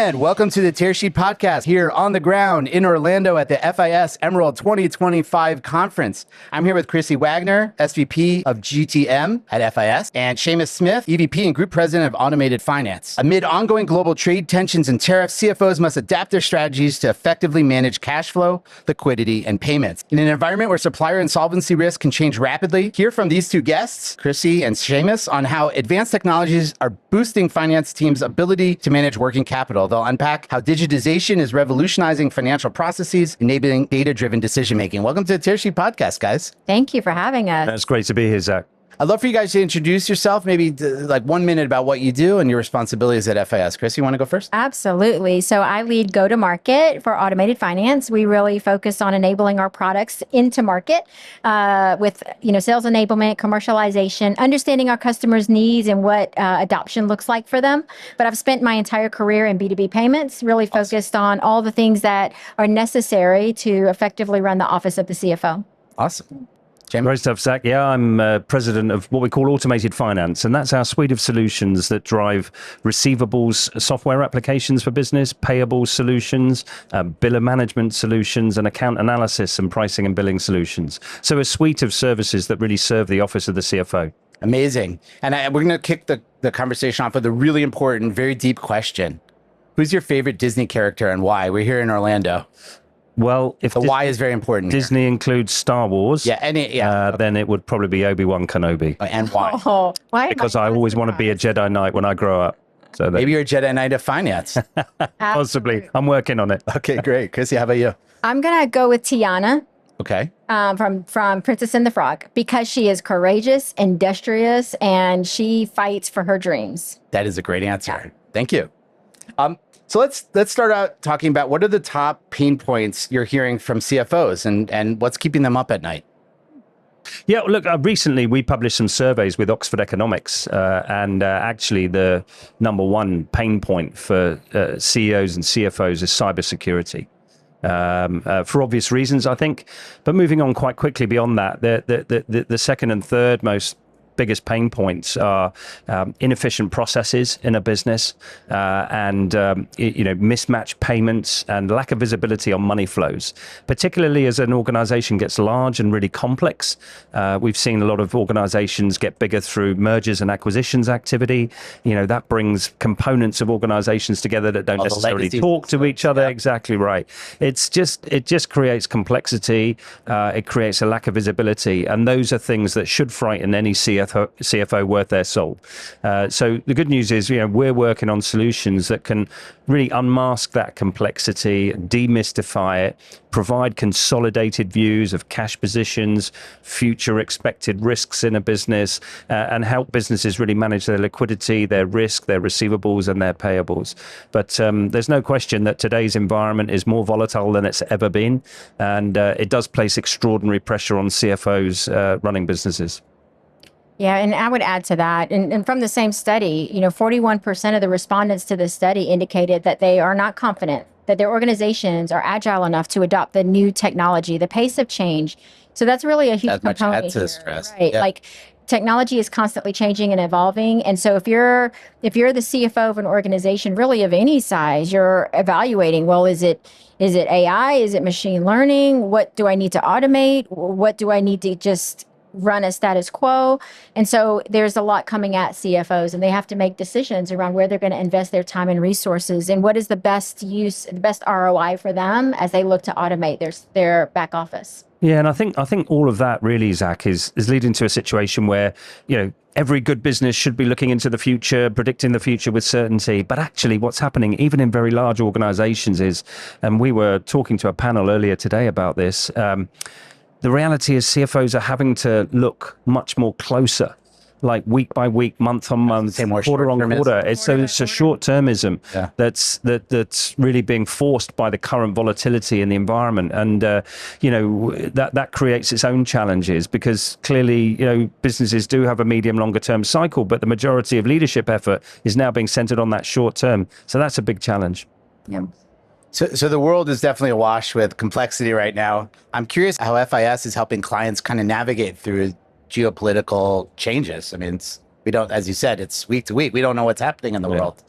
And welcome to the Tear Sheet Podcast here on the ground in Orlando at the FIS Emerald 2025 conference. I'm here with Chrissy Wagner, SVP of GTM at FIS, and Seamus Smith, EVP and Group President of Automated Finance. Amid ongoing global trade tensions and tariffs, CFOs must adapt their strategies to effectively manage cash flow, liquidity, and payments. In an environment where supplier insolvency risk can change rapidly, hear from these two guests, Chrissy and Seamus, on how advanced technologies are boosting finance teams' ability to manage working capital. They'll unpack how digitization is revolutionizing financial processes, enabling data-driven decision-making. Welcome to the Tear Sheet Podcast, guys. Thank you for having us. That's great to be here, Zach. I'd love for you guys to introduce yourself, maybe like 1 minute about what you do and your responsibilities at FIS. Chris, you want to go first? Absolutely. So I lead go-to-market for automated finance. We really focus on enabling our products into market with sales enablement, commercialization, understanding our customers' needs and what adoption looks like for them. But I've spent my entire career in B2B payments, really focused on all the things that are necessary to effectively run the office of the CFO. Awesome. Great stuff, Zach. Yeah, I'm president of what we call automated finance, and that's our suite of solutions that drive receivables, software applications for business, payables solutions, biller management solutions, and account analysis and pricing and billing solutions. So a suite of services that really serve the office of the CFO. Amazing. And we're going to kick the conversation off with a really important, very deep question. Who's your favorite Disney character and why? We're here in Orlando. Well, if the why is very important. Disney includes Star Wars, then it would probably be Obi-Wan Kenobi. And why? Why? Because I always want to be a Jedi Knight when I grow up. So maybe you're a Jedi Knight of finance. Possibly. I'm working on it. Okay, great. Chrissy, how about you? I'm going to go with Tiana. Okay. From Princess and the Frog, because she is courageous, industrious, and she fights for her dreams. That is a great answer. Yeah. Thank you. So let's start out talking about what are the top pain points you're hearing from CFOs and what's keeping them up at night? Yeah, look, recently we published some surveys with Oxford Economics, and actually the number one pain point for CEOs and CFOs is cybersecurity. For obvious reasons, I think. But moving on quite quickly beyond that, the second and third most biggest pain points are inefficient processes in a business and mismatched payments and lack of visibility on money flows, particularly as an organization gets large and really complex. We've seen a lot of organizations get bigger through mergers and acquisitions activity. That brings components of organizations together that don't necessarily talk to each other. Yeah. Exactly right. It just creates complexity. It creates a lack of visibility, and those are things that should frighten any CFO worth their salt. So the good news is, we're working on solutions that can really unmask that complexity, demystify it, provide consolidated views of cash positions, future expected risks in a business, and help businesses really manage their liquidity, their risk, their receivables, and their payables. But there's no question that today's environment is more volatile than it's ever been, and it does place extraordinary pressure on CFOs running businesses. Yeah, and I would add to that, and from the same study, 41% of the respondents to the study indicated that they are not confident that their organizations are agile enough to adopt the new technology, the pace of change. So that's really a huge component here, stress. Right? Yeah. Like technology is constantly changing and evolving, and so if you're the CFO of an organization, really of any size, you're evaluating. Well, is it AI? Is it machine learning? What do I need to automate? What do I need to just run a status quo? And so there's a lot coming at CFOs, and they have to make decisions around where they're going to invest their time and resources and what is the best use, the best ROI for them as they look to automate their back office. Yeah, and I think all of that really, Zach, is leading to a situation where, every good business should be looking into the future, predicting the future with certainty. But actually what's happening, even in very large organizations, is, and we were talking to a panel earlier today about this, the reality is CFOs are having to look much more closer, like week by week, month on month, quarter on quarter. It's a short-termism that's really being forced by the current volatility in the environment, and that creates its own challenges, because clearly businesses do have a medium longer term cycle, but the majority of leadership effort is now being centered on that short term. So that's a big challenge. Yeah. So the world is definitely awash with complexity right now. I'm curious how FIS is helping clients kind of navigate through geopolitical changes. I mean, we don't, as you said, it's week to week. We don't know what's happening in the world.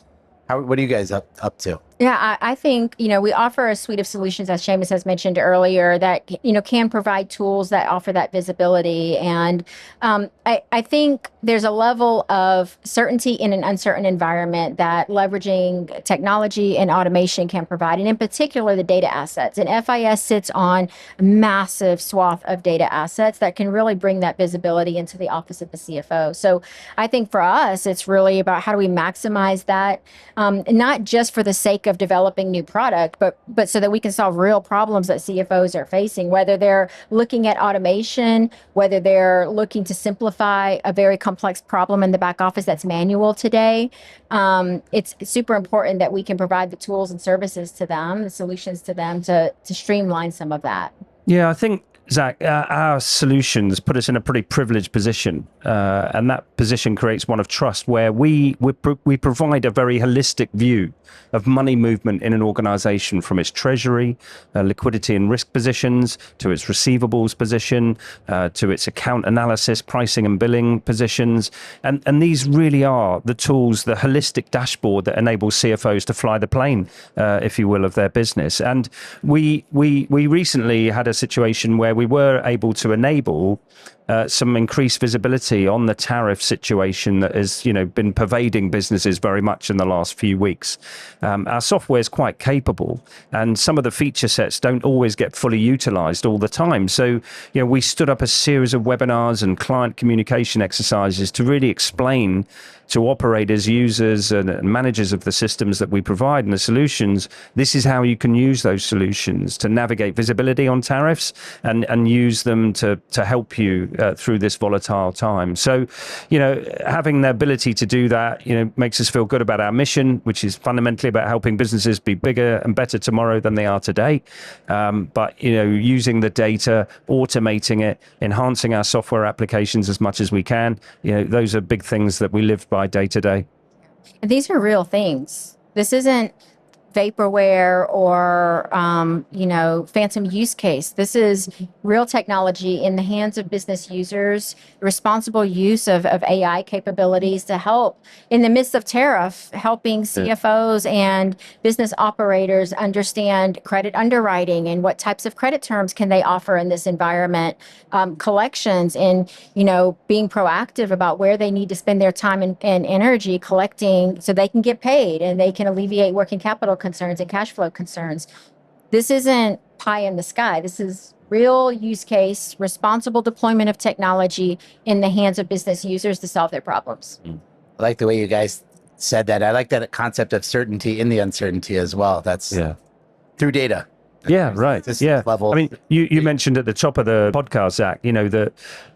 What are you guys up to? Yeah, I think, we offer a suite of solutions, as Seamus has mentioned earlier, that, can provide tools that offer that visibility. And I think there's a level of certainty in an uncertain environment that leveraging technology and automation can provide, and in particular, the data assets. And FIS sits on a massive swath of data assets that can really bring that visibility into the office of the CFO. So I think for us, it's really about how do we maximize that, not just for the sake of developing new product, but so that we can solve real problems that CFOs are facing, whether they're looking at automation, whether they're looking to simplify a very complex problem in the back office that's manual today. It's super important that we can provide the tools and services to them, the solutions to them to streamline some of that. Yeah, I think, Zach, our solutions put us in a pretty privileged position, and that position creates one of trust, where we provide a very holistic view of money movement in an organization, from its treasury, liquidity and risk positions, to its receivables position, to its account analysis, pricing and billing positions. And these really are the tools, the holistic dashboard that enables CFOs to fly the plane, if you will, of their business. And we recently had a situation where we were able to enable some increased visibility on the tariff situation that has, been pervading businesses very much in the last few weeks. Our software is quite capable, and some of the feature sets don't always get fully utilized all the time. So, we stood up a series of webinars and client communication exercises to really explain to operators, users, and managers of the systems that we provide and the solutions, this is how you can use those solutions to navigate visibility on tariffs and use them to help you through this volatile time. So, having the ability to do that, makes us feel good about our mission, which is fundamentally about helping businesses be bigger and better tomorrow than they are today. But, using the data, automating it, enhancing our software applications as much as we can, those are big things that we live by day to day. And these are real things. This isn't vaporware or, phantom use case. This is real technology in the hands of business users, responsible use of AI capabilities to help in the midst of tariff, helping CFOs and business operators understand credit underwriting and what types of credit terms can they offer in this environment, collections, and, being proactive about where they need to spend their time and energy collecting so they can get paid and they can alleviate working capital concerns and cash flow concerns. This isn't pie in the sky. This is real use case, responsible deployment of technology in the hands of business users to solve their problems. I like the way you guys said that. I like that concept of certainty in the uncertainty as well. That's through data. Yeah, right. Yeah. Level. I mean, you mentioned at the top of the podcast, Zach, that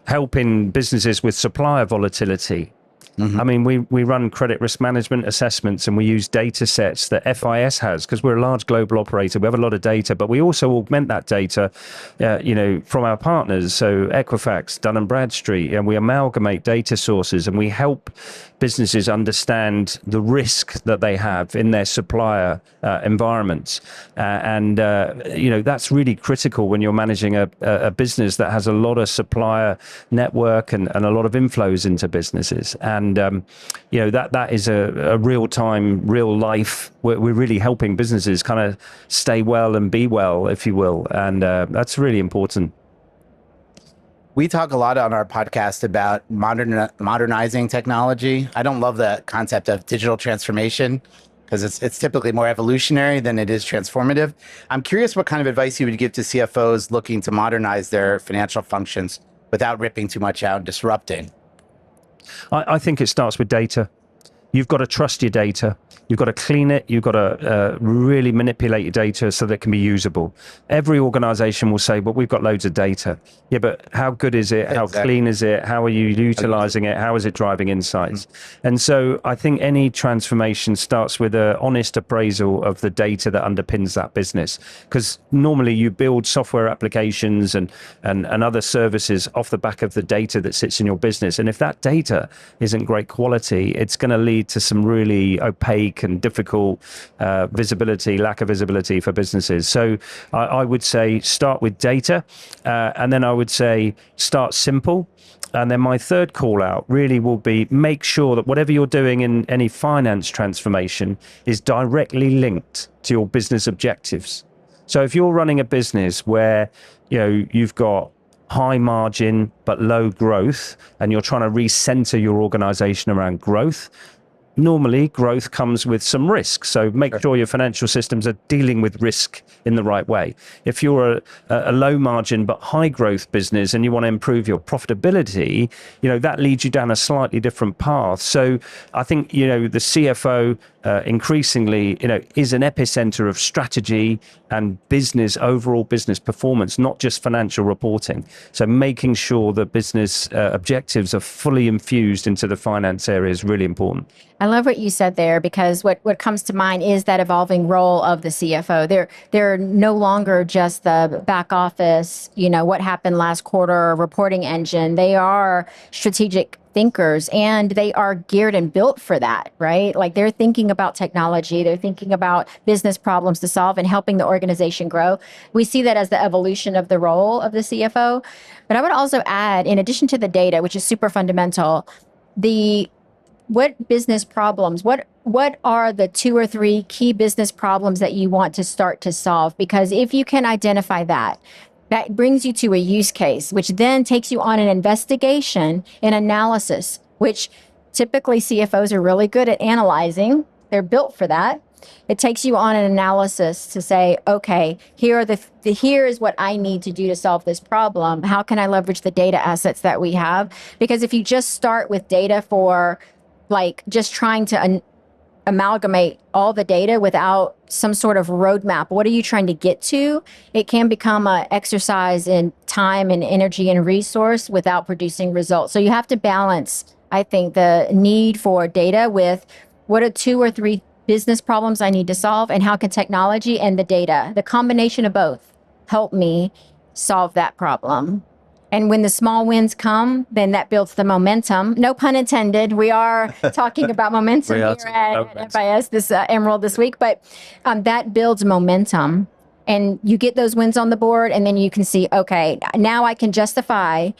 helping businesses with supplier volatility. Mm-hmm. I mean, we run credit risk management assessments, and we use data sets that FIS has, because we're a large global operator. We have a lot of data, but we also augment that data, from our partners. So Equifax, Dun & Bradstreet, and we amalgamate data sources, and we help businesses understand the risk that they have in their supplier environments. That's really critical when you're managing a business that has a lot of supplier network and a lot of inflows into businesses. And that is a real-time, real life. We're really helping businesses kind of stay well and be well, if you will. And that's really important. We talk a lot on our podcast about modernizing technology. I don't love the concept of digital transformation, because it's typically more evolutionary than it is transformative. I'm curious what kind of advice you would give to CFOs looking to modernize their financial functions without ripping too much out and disrupting. I think it starts with data. You've got to trust your data. You've got to clean it. You've got to really manipulate your data so that it can be usable. Every organization will say, well, we've got loads of data. Yeah, but how good is it? How clean is it? How are you utilizing it? How is it driving insights? Mm-hmm. And so I think any transformation starts with an honest appraisal of the data that underpins that business. Because normally you build software applications and other services off the back of the data that sits in your business. And if that data isn't great quality, it's going to lead lead to some really opaque and difficult lack of visibility for businesses. So I would say start with data, and then I would say start simple. And then my third call out really will be make sure that whatever you're doing in any finance transformation is directly linked to your business objectives. So if you're running a business where, you've got high margin but low growth, and you're trying to recenter your organization around growth, normally growth comes with some risk. So make sure your financial systems are dealing with risk in the right way. If you're a low margin but high growth business and you want to improve your profitability, that leads you down a slightly different path. So I think, the CFO increasingly, is an epicenter of strategy and overall business performance, not just financial reporting. So making sure that business objectives are fully infused into the finance area is really important. I love what you said there, because what comes to mind is that evolving role of the CFO. They're no longer just the back office, what happened last quarter reporting engine. They are strategic thinkers, and they are geared and built for that, right? Like, they're thinking about technology, they're thinking about business problems to solve and helping the organization grow. We see that as the evolution of the role of the CFO. But I would also add, in addition to the data, which is super fundamental, what business problems, what are the 2 or 3 key business problems that you want to start to solve? Because if you can identify that brings you to a use case, which then takes you on an investigation and analysis, which typically CFOs are really good at analyzing. They're built for that. It takes you on an analysis to say, okay, here is what I need to do to solve this problem. How can I leverage the data assets that we have? Because if you just start with data for just trying to amalgamate all the data without some sort of roadmap, what are you trying to get to? It can become an exercise in time and energy and resource without producing results. So you have to balance, I think, the need for data with what are 2 or 3 business problems I need to solve, and how can technology and the data, the combination of both, help me solve that problem. And when the small wins come, then that builds the momentum. No pun intended. We are talking about momentum here at FIS, this Emerald this week, but that builds momentum. And you get those wins on the board, and then you can see, okay, now I can justify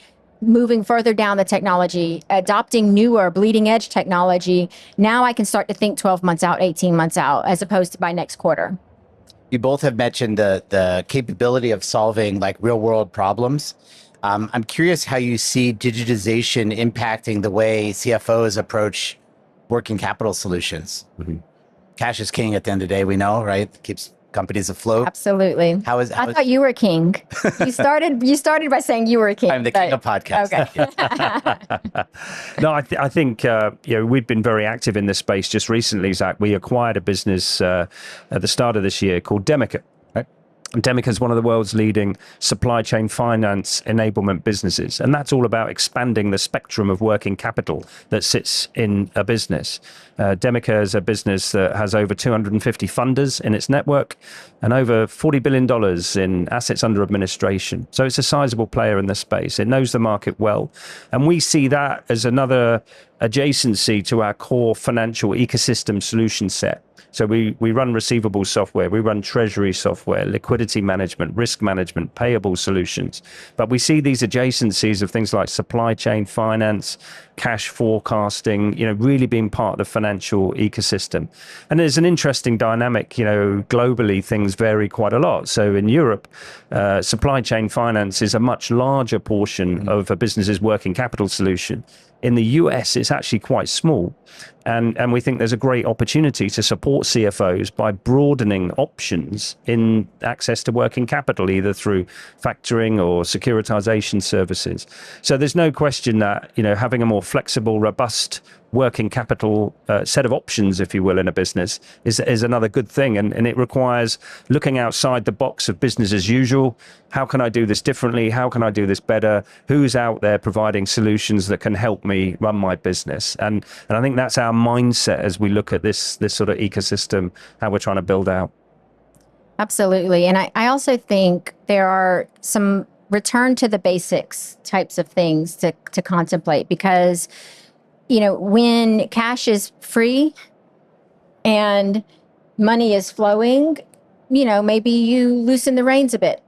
moving further down the technology, adopting newer bleeding edge technology. Now I can start to think 12 months out, 18 months out, as opposed to by next quarter. You both have mentioned the capability of solving real world problems. I'm curious how you see digitization impacting the way CFOs approach working capital solutions. Mm-hmm. Cash is king at the end of the day, we know, right? Keeps companies afloat. Absolutely. I thought you were king. You started by saying you were a king. I'm the king of podcasts. Okay. No, I think we've been very active in this space. Just recently, Zach, we acquired a business at the start of this year called Demica. Demica is one of the world's leading supply chain finance enablement businesses. And that's all about expanding the spectrum of working capital that sits in a business. Demica is a business that has over 250 funders in its network and over $40 billion in assets under administration. So it's a sizable player in the space. It knows the market well. And we see that as another adjacency to our core financial ecosystem solution set. So we run receivable software, we run treasury software, liquidity management, risk management, payable solutions. But we see these adjacencies of things like supply chain finance, cash forecasting, really being part of the financial ecosystem. And there's an interesting dynamic, globally things vary quite a lot. So in Europe, supply chain finance is a much larger portion of a business's working capital solution. In the US, it's actually quite small. And we think there's a great opportunity to support CFOs by broadening options in access to working capital, either through factoring or securitization services. So there's no question that, having a more flexible, robust working capital set of options, if you will, in a business is another good thing. And it requires looking outside the box of business as usual. How can I do this differently? How can I do this better? Who's out there providing solutions that can help me run my business? And I think that's our mindset as we look at this sort of ecosystem, how we're trying to build out. Absolutely. And I also think there are some return to the basics types of things to contemplate, because when cash is free and money is flowing, maybe you loosen the reins a bit.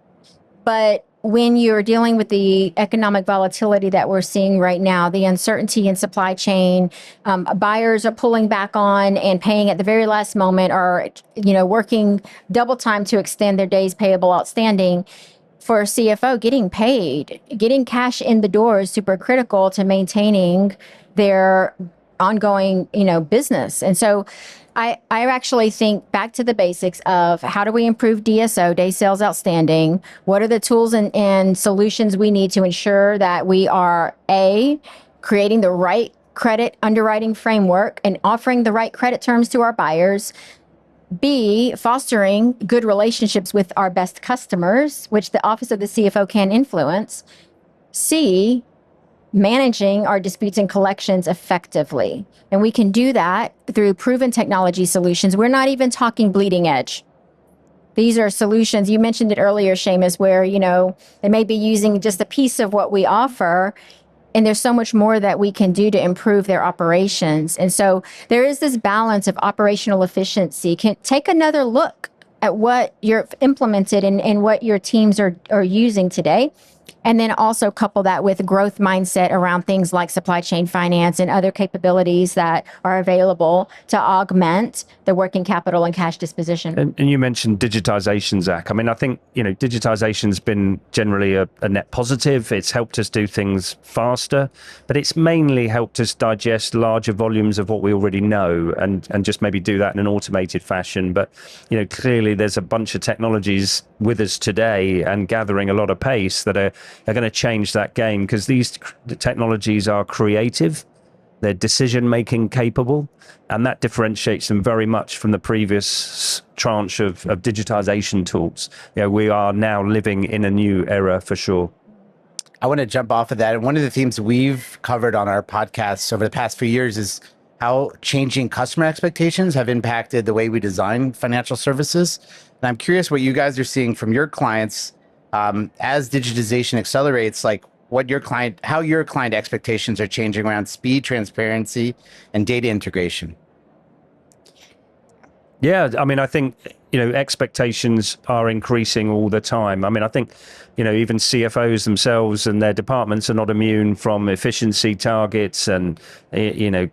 But when you're dealing with the economic volatility that we're seeing right now, the uncertainty in supply chain, buyers are pulling back on and paying at the very last moment, or working double time to extend their days payable outstanding. For a CFO, getting paid, getting cash in the door is super critical to maintaining their ongoing, business. And so I actually think back to the basics of how do we improve DSO, day sales outstanding? What are the tools and solutions we need to ensure that we are creating the right credit underwriting framework and offering the right credit terms to our buyers? B, fostering good relationships with our best customers, which the Office of the CFO can influence. C, managing our disputes and collections effectively. And we can do that through proven technology solutions. We're not even talking bleeding edge. These are solutions, you mentioned it earlier, Seamus, where, they may be using just a piece of what we offer, and there's so much more that we can do to improve their operations. And so there is this balance of operational efficiency. Take another look at what you're implemented and what your teams are using today. And then also couple that with growth mindset around things like supply chain finance and other capabilities that are available to augment the working capital and cash disposition. And you mentioned digitization, Zach. I mean, I think, digitization's been generally a net positive. It's helped us do things faster, but it's mainly helped us digest larger volumes of what we already know and just maybe do that in an automated fashion. But, clearly there's a bunch of technologies with us today and gathering a lot of pace that are going to change that game, because these technologies are creative, they're decision-making capable, and that differentiates them very much from the previous tranche of digitization tools. We are now living in a new era for sure. I want to jump off of that. And one of the themes we've covered on our podcasts over the past few years is how changing customer expectations have impacted the way we design financial services. And I'm curious what you guys are seeing from your clients as digitization accelerates, like how your client expectations are changing around speed, transparency, and data integration. Yeah, I mean, I think, expectations are increasing all the time. I mean, I think, even CFOs themselves and their departments are not immune from efficiency targets and,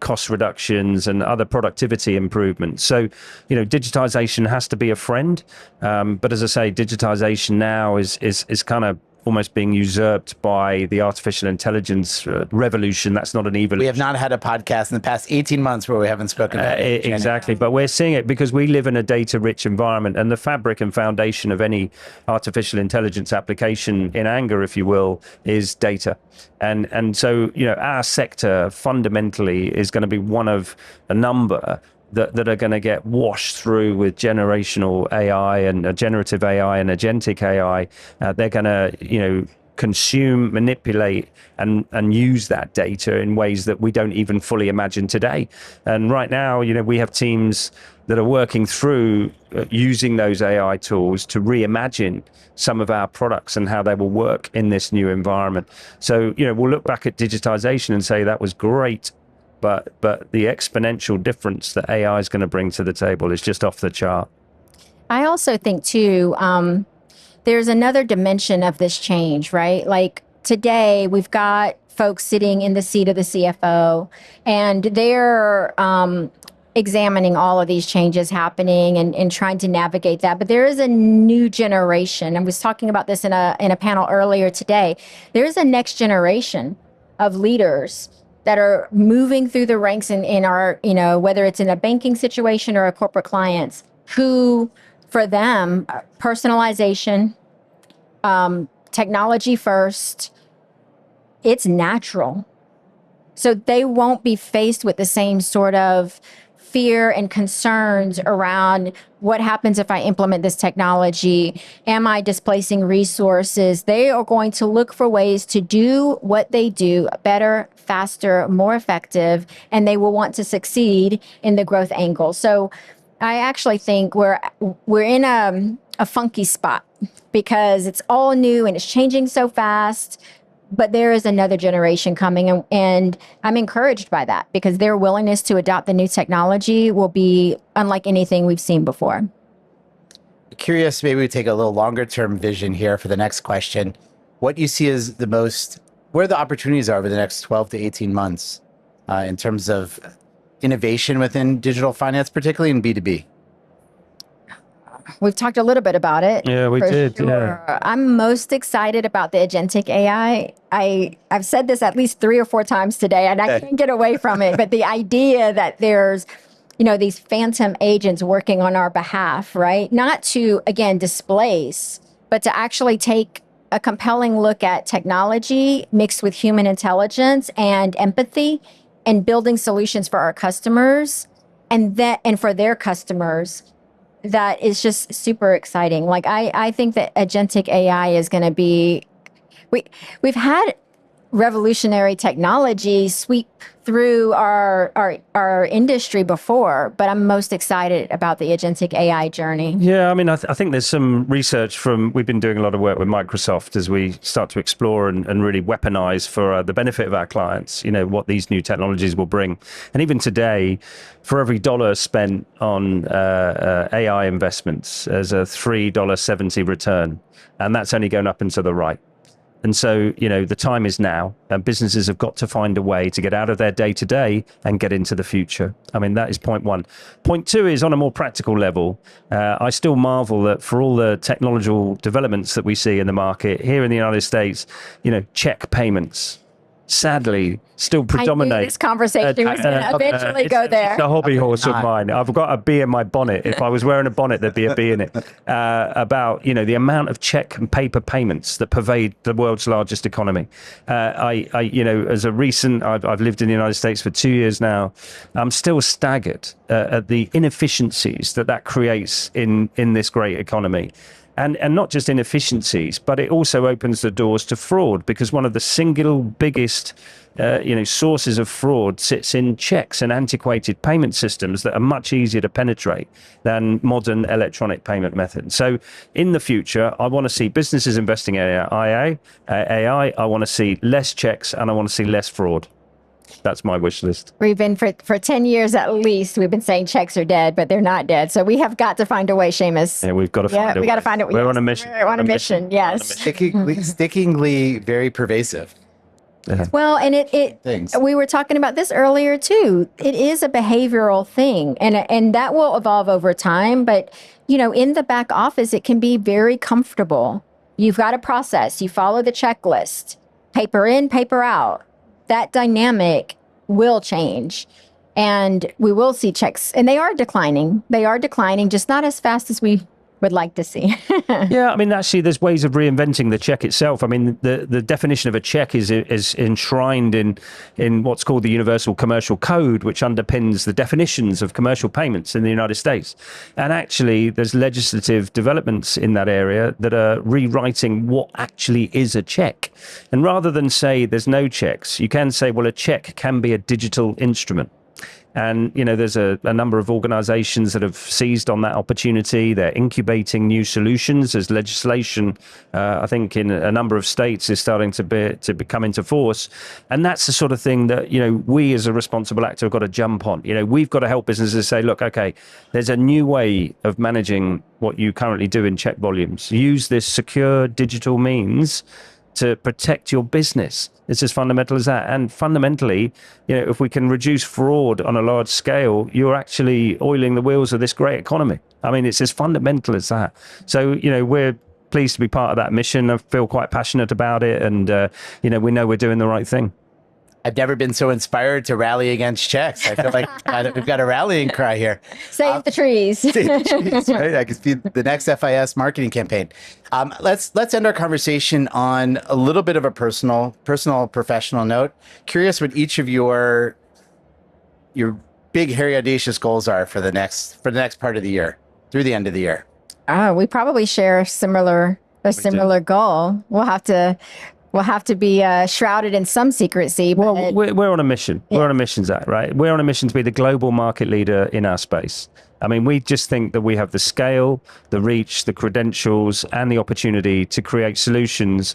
cost reductions and other productivity improvements. So, digitization has to be a friend. But as I say, digitization now is kind of almost being usurped by the artificial intelligence revolution. That's not an evolution. We have not had a podcast in the past 18 months where we haven't spoken about it. Exactly. But we're seeing it because we live in a data-rich environment, and the fabric and foundation of any artificial intelligence application, in anger, if you will, is data. And so, our sector fundamentally is going to be one of a number that are going to get washed through with generational AI and generative AI and agentic AI. They're going to, consume, manipulate, and use that data in ways that we don't even fully imagine today. And right now, we have teams that are working through using those AI tools to reimagine some of our products and how they will work in this new environment. So, we'll look back at digitization and say that was great, but the exponential difference that AI is going to bring to the table is just off the chart. I also think too, there's another dimension of this change, right? Like today we've got folks sitting in the seat of the CFO, and they're examining all of these changes happening and trying to navigate that. But there is a new generation. I was talking about this in a panel earlier today. There's a next generation of leaders that are moving through the ranks in our, whether it's in a banking situation or a corporate clients, who for them, personalization, technology first, it's natural. So they won't be faced with the same sort of fear and concerns around what happens if I implement this technology? Am I displacing resources? They are going to look for ways to do what they do better, faster, more effective, and they will want to succeed in the growth angle. So I actually think we're in a funky spot because it's all new and it's changing so fast. but there is another generation coming, and I'm encouraged by that because their willingness to adopt the new technology will be unlike anything we've seen before. Curious, maybe we take a little longer term vision here for the next question. What you see as where the opportunities are over the next 12 to 18 months in terms of innovation within digital finance, particularly in B2B? We've talked a little bit about it. Yeah, we did. Sure. Yeah. I'm most excited about the agentic AI. I've said this at least 3 or 4 times today, and I can't get away from it. But the idea that there's, these phantom agents working on our behalf, right? Not to, again, displace, but to actually take a compelling look at technology mixed with human intelligence and empathy and building solutions for our customers and for their customers. That is just super exciting. Like I think that agentic AI is going to be, we've had revolutionary technology sweep through our industry before, but I'm most excited about the agentic AI journey. Yeah, I mean, I think there's some research we've been doing a lot of work with Microsoft as we start to explore and really weaponize for the benefit of our clients, what these new technologies will bring. And even today, for every dollar spent on AI investments, there's a $3.70 return. And that's only going up and to the right. And so, the time is now, and businesses have got to find a way to get out of their day-to-day and get into the future. I mean, that is point one. Point two is on a more practical level. I still marvel that for all the technological developments that we see in the market here in the United States, check payments, sadly, still predominate. I knew this conversation was going to eventually go there. It's a hobby horse of mine. I've got a bee in my bonnet. If I was wearing a bonnet, there'd be a bee in it. About the amount of check and paper payments that pervade the world's largest economy. As a recent, I've lived in the United States for 2 years now. I'm still staggered at the inefficiencies that creates in this great economy. And not just inefficiencies, but it also opens the doors to fraud, because one of the single biggest sources of fraud sits in checks and antiquated payment systems that are much easier to penetrate than modern electronic payment methods. So in the future, I want to see businesses investing in AI. I want to see less checks, and I want to see less fraud. That's my wish list. We've been for 10 years at least, we've been saying checks are dead, but they're not dead. So we have got to find a way, Seamus. Yeah, we've got to find a way. We got to find it. We're on a mission. We're on a mission, yes. Stickingly very pervasive. Yeah. Well, and we were talking about this earlier too. It is a behavioral thing, and that will evolve over time. But, in the back office, it can be very comfortable. You've got a process. You follow the checklist, paper in, paper out. That dynamic will change, and we will see checks, and they are declining. They are declining, just not as fast as we would like to see. Yeah, I mean, actually, there's ways of reinventing the check itself. I mean, the definition of a check is enshrined in what's called the Universal Commercial Code, which underpins the definitions of commercial payments in the United States. And actually, there's legislative developments in that area that are rewriting what actually is a check. And rather than say there's no checks, you can say, well, a check can be a digital instrument. And, there's a number of organizations that have seized on that opportunity. They're incubating new solutions as legislation, I think, in a number of states is starting to come into force. And that's the sort of thing that, we as a responsible actor have got to jump on. We've got to help businesses say, look, okay, there's a new way of managing what you currently do in check volumes. Use this secure digital means to protect your business. It's as fundamental as that. And fundamentally, if we can reduce fraud on a large scale, you're actually oiling the wheels of this great economy. I mean, it's as fundamental as that. So, we're pleased to be part of that mission. I feel quite passionate about it. And, we know we're doing the right thing. I've never been so inspired to rally against checks. I feel like we've got a rallying cry here. Save the trees. Save the trees, right? I can see the next FIS marketing campaign. Let's end our conversation on a little bit of a personal, professional note. Curious what each of your big, hairy, audacious goals are for the next part of the year, through the end of the year. We probably share a similar goal. We'll have to be shrouded in some secrecy. But well, we're on a mission. Yeah. We're on a mission, Zach, right? We're on a mission to be the global market leader in our space. I mean, we just think that we have the scale, the reach, the credentials, and the opportunity to create solutions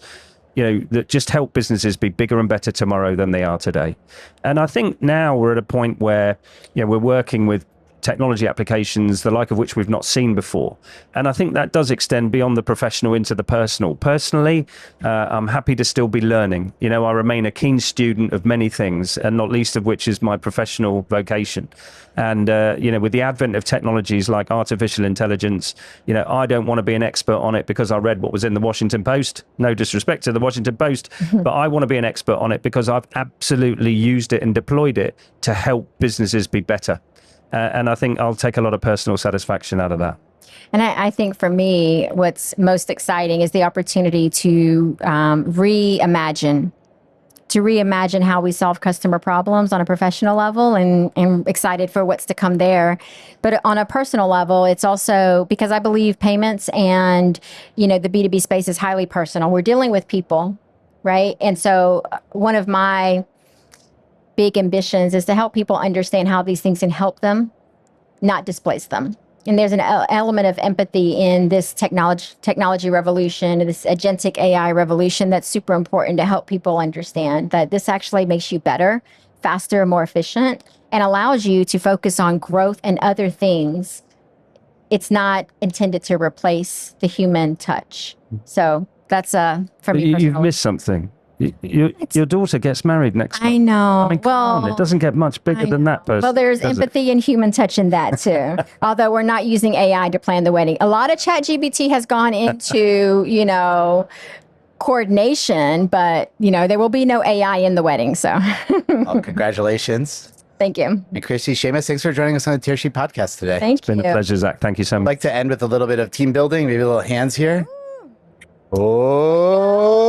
that just help businesses be bigger and better tomorrow than they are today. And I think now we're at a point where, we're working with technology applications, the like of which we've not seen before. And I think that does extend beyond the professional into the personal. Personally, I'm happy to still be learning. I remain a keen student of many things, and not least of which is my professional vocation. And, with the advent of technologies like artificial intelligence, I don't want to be an expert on it because I read what was in the Washington Post. No disrespect to the Washington Post, but I want to be an expert on it because I've absolutely used it and deployed it to help businesses be better. And I think I'll take a lot of personal satisfaction out of that. And I think for me, what's most exciting is the opportunity to reimagine how we solve customer problems on a professional level, and excited for what's to come there. But on a personal level, it's also because I believe payments and, the B2B space is highly personal. We're dealing with people, right? And so one of my big ambitions is to help people understand how these things can help them, not displace them. And there's an element of empathy in this technology revolution, this agentic AI revolution, that's super important to help people understand that this actually makes you better, faster, more efficient, and allows you to focus on growth and other things. It's not intended to replace the human touch. So that's for me personally. You've missed something. Your daughter gets married next month. I know. I mean, come on, it doesn't get much bigger than that person. Well, there's empathy and human touch in that too. Although we're not using AI to plan the wedding. A lot of ChatGPT has gone into, coordination, but there will be no AI in the wedding. So Well, congratulations. Thank you. And Chrissy, Seamus, thanks for joining us on the Tear Sheet podcast today. Thank you. It's been a pleasure, Zach. Thank you so much. I'd like to end with a little bit of team building, maybe a little hands here. Oh.